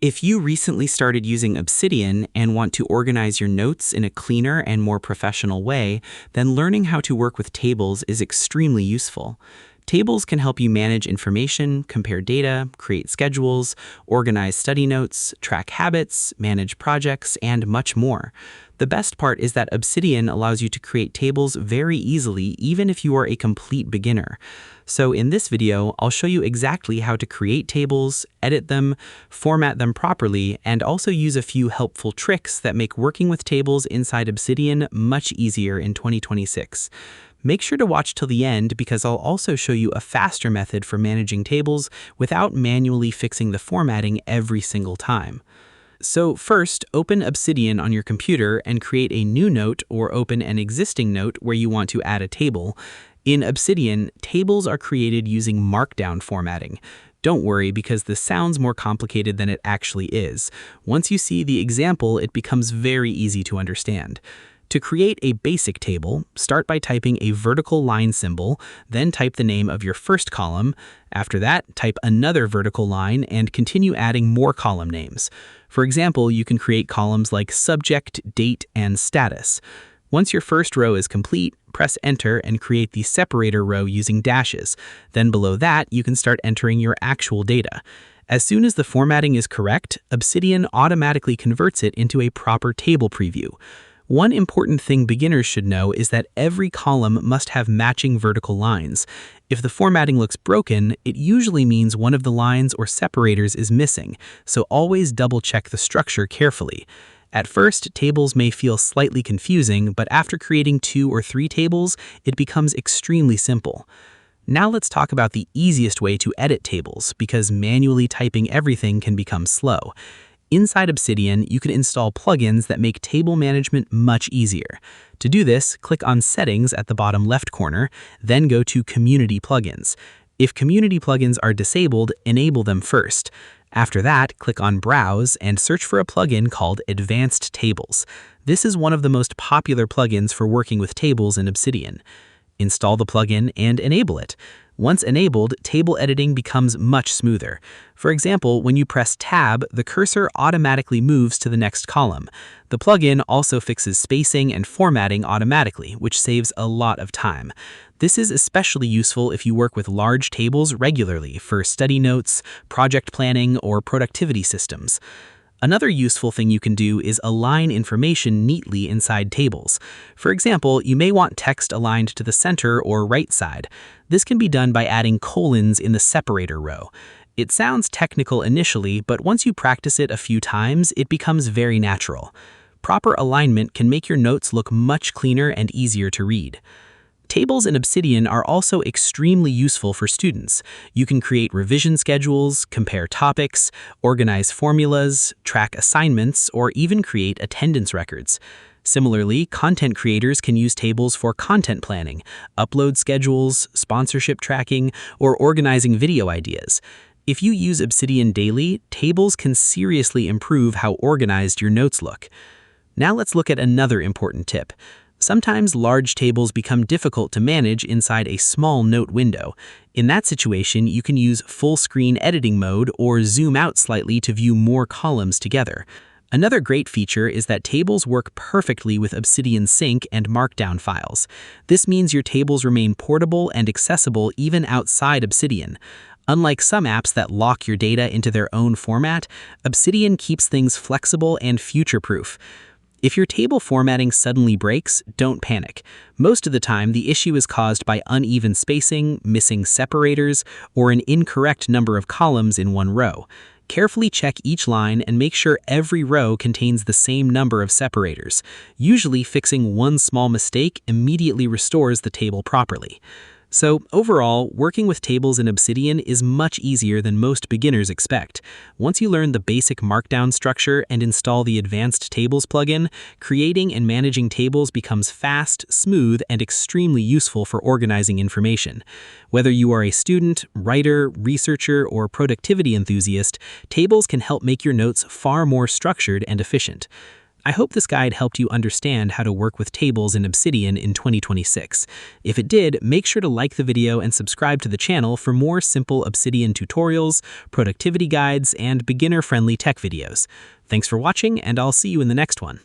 If you recently started using Obsidian and want to organize your notes in a cleaner and more professional way, then learning how to work with tables is extremely useful. Tables can help you manage information, compare data, create schedules, organize study notes, track habits, manage projects, and much more. The best part is that Obsidian allows you to create tables very easily even if you are a complete beginner. So in this video, I'll show you exactly how to create tables, edit them, format them properly, and also use a few helpful tricks that make working with tables inside Obsidian much easier in 2026. Make sure to watch till the end because I'll also show you a faster method for managing tables without manually fixing the formatting every single time. So first, open Obsidian on your computer and create a new note or open an existing note where you want to add a table. In Obsidian, tables are created using markdown formatting. Don't worry because this sounds more complicated than it actually is. Once you see the example, it becomes very easy to understand. To create a basic table, start by typing a vertical line symbol, then type the name of your first column. After that, type another vertical line and continue adding more column names. For example, you can create columns like subject, date, and status. Once your first row is complete, press Enter and create the separator row using dashes. Then below that, you can start entering your actual data. As soon as the formatting is correct, Obsidian automatically converts it into a proper table preview. One important thing beginners should know is that every column must have matching vertical lines. If the formatting looks broken, it usually means one of the lines or separators is missing, so always double-check the structure carefully. At first, tables may feel slightly confusing, but after creating 2 or 3 tables, it becomes extremely simple. Now let's talk about the easiest way to edit tables, because manually typing everything can become slow. Inside Obsidian, you can install plugins that make table management much easier. To do this, click on Settings at the bottom left corner, then go to Community Plugins. If community plugins are disabled, enable them first. After that, click on Browse and search for a plugin called Advanced Tables. This is one of the most popular plugins for working with tables in Obsidian. Install the plugin and enable it. Once enabled, table editing becomes much smoother. For example, when you press Tab, the cursor automatically moves to the next column. The plugin also fixes spacing and formatting automatically, which saves a lot of time. This is especially useful if you work with large tables regularly for study notes, project planning, or productivity systems. Another useful thing you can do is align information neatly inside tables. For example, you may want text aligned to the center or right side. This can be done by adding colons in the separator row. It sounds technical initially, but once you practice it a few times, it becomes very natural. Proper alignment can make your notes look much cleaner and easier to read. Tables in Obsidian are also extremely useful for students. You can create revision schedules, compare topics, organize formulas, track assignments, or even create attendance records. Similarly, content creators can use tables for content planning, upload schedules, sponsorship tracking, or organizing video ideas. If you use Obsidian daily, tables can seriously improve how organized your notes look. Now let's look at another important tip. Sometimes large tables become difficult to manage inside a small note window. In that situation, you can use full screen editing mode or zoom out slightly to view more columns together. Another great feature is that tables work perfectly with Obsidian Sync and Markdown files. This means your tables remain portable and accessible even outside Obsidian. Unlike some apps that lock your data into their own format, Obsidian keeps things flexible and future-proof. If your table formatting suddenly breaks, don't panic. Most of the time, the issue is caused by uneven spacing, missing separators, or an incorrect number of columns in one row. Carefully check each line and make sure every row contains the same number of separators. Usually, fixing one small mistake immediately restores the table properly. So overall, working with tables in Obsidian is much easier than most beginners expect. Once you learn the basic markdown structure and install the Advanced Tables plugin, creating and managing tables becomes fast, smooth, and extremely useful for organizing information. Whether you are a student, writer, researcher, or productivity enthusiast, tables can help make your notes far more structured and efficient. I hope this guide helped you understand how to work with tables in Obsidian in 2026. If it did, make sure to like the video and subscribe to the channel for more simple Obsidian tutorials, productivity guides, and beginner-friendly tech videos. Thanks for watching, and I'll see you in the next one.